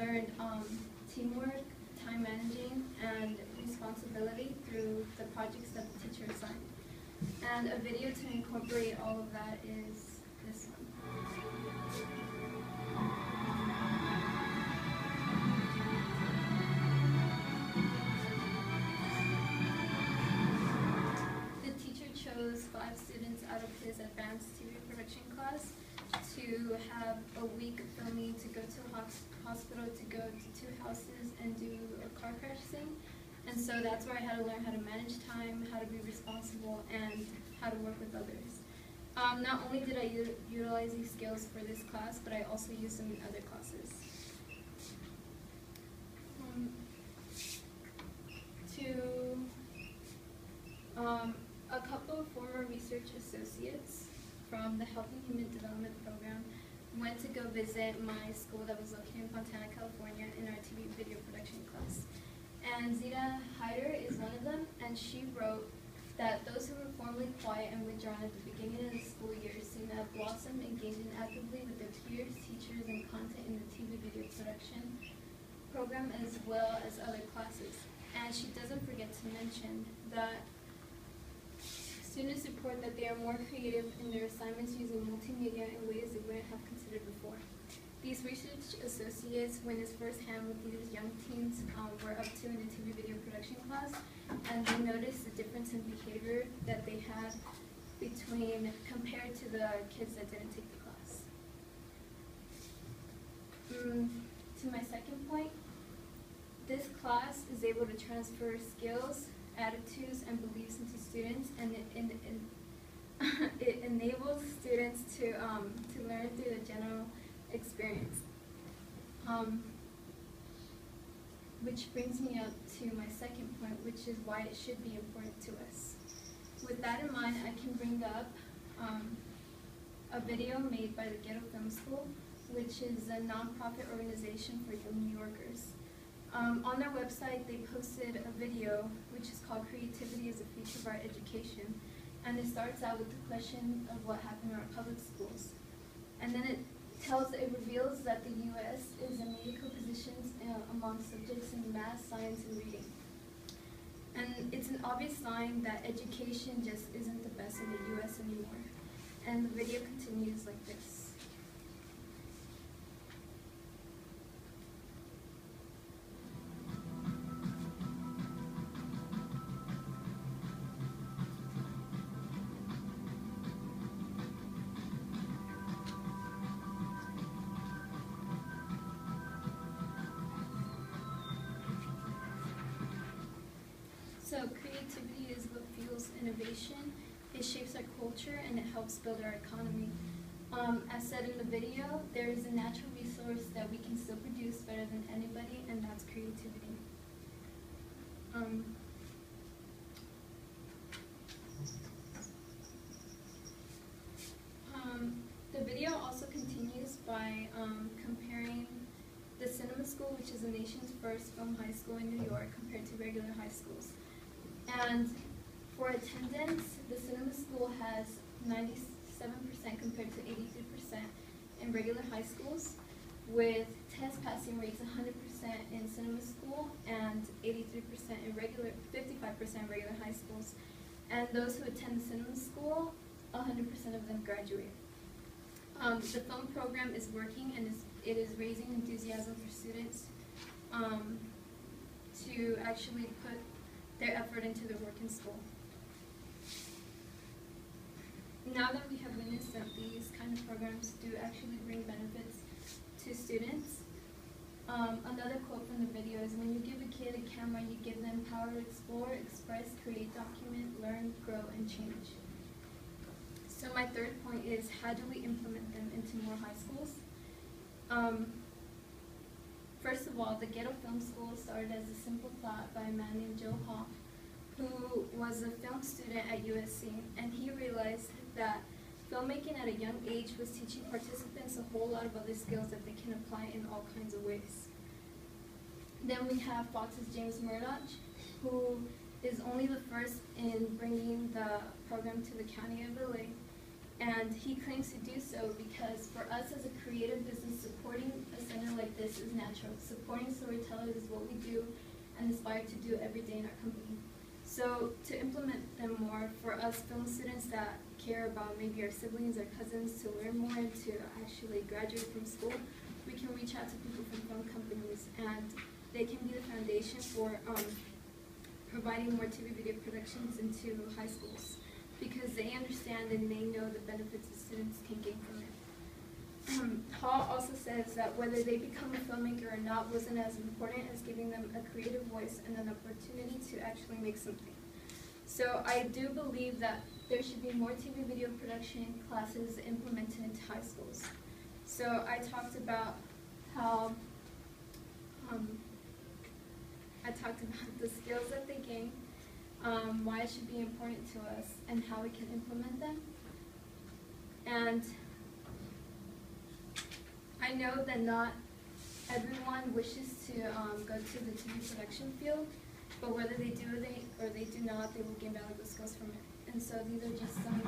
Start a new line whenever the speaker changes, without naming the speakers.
learned teamwork, time managing, and responsibility through the projects that the teacher assigned. And a video to incorporate all of that is this one. The teacher chose 5 students out of his advanced TV production class to have a week of filming, to go to a hospital, to go to 2 houses and do a car crash scene. And so that's where I had to learn how to manage time, how to be responsible, and how to work with others. Not only did I utilize these skills for this class, but I also used them in other classes. A couple of former research associates from the Health and Human Development Program went to go visit my school that was located in Fontana, California, in our TV video production class. And Zita Hyder is one of them, and she wrote that those who were formerly quiet and withdrawn at the beginning of the school year seem to have blossomed, engaging actively with their peers, teachers, and content in the TV video production program as well as other classes. And she doesn't forget to mention that students report that they are more creative in their assignments using multimedia in ways they wouldn't have considered before. These research associates witnessed firsthand what these young teens were up to in the TV video production class, and they noticed the difference in behavior that they had compared to the kids that didn't take the class. To my second point, this class is able to transfer skills, attitudes, and beliefs into students, and it enables students to learn through the general experience. Which brings me up to my second point, which is why it should be important to us. With that in mind, I can bring up a video made by the Ghetto Film School, which is a nonprofit organization for young New Yorkers. On their website, they posted a video which is called Creativity is the Future of Our Education. And it starts out with the question of what happened in our public schools. And then it reveals that the U.S. is in medical positions among subjects in math, science, and reading. And it's an obvious sign that education just isn't the best in the U.S. anymore. And the video continues like this. So creativity is what fuels innovation, it shapes our culture, and it helps build our economy. As said in the video, there is a natural resource that we can still produce better than anybody, and that's creativity. The video also continues by comparing the cinema school, which is the nation's first film high school in New York, compared to regular high schools. And for attendance, the cinema school has 97% compared to 83% in regular high schools, with test passing rates 100% in cinema school and 83% in 55% in regular high schools. And those who attend the cinema school, 100% of them graduate. The film program is working, and it is raising enthusiasm for students to actually put their effort into their work in school. Now that we have witnessed that these kind of programs do actually bring benefits to students, another quote from the video is, when you give a kid a camera, you give them power to explore, express, create, document, learn, grow, and change. So my third point is, how do we implement them into more high schools? First of all, the Ghetto Film School started as a simple thought by a man named Joe Hall, who was a film student at USC, and he realized that filmmaking at a young age was teaching participants a whole lot of other skills that they can apply in all kinds of ways. Then we have Fox's James Murdoch, who is only the first in bringing the program to the county of LA. And he claims to do so because for us as a creative business, supporting a center like like this is natural. Supporting storytellers is what we do and aspire to do every day in our company. So to implement them more, for us film students that care about maybe our siblings or cousins to learn more and to actually graduate from school, we can reach out to people from film companies, and they can be the foundation for providing more TV video productions into high schools, because they understand and they know the benefits the students can gain from it. Hall also says that whether they become a filmmaker or not wasn't as important as giving them a creative voice and an opportunity to actually make something. So I do believe that there should be more TV video production classes implemented into high schools. So I talked about how the skills that they gain, why it should be important to us, and how we can implement them. And I know that not everyone wishes to go to the TV production field, but whether they do or they do not, they will gain valuable skills from it. And so these are just some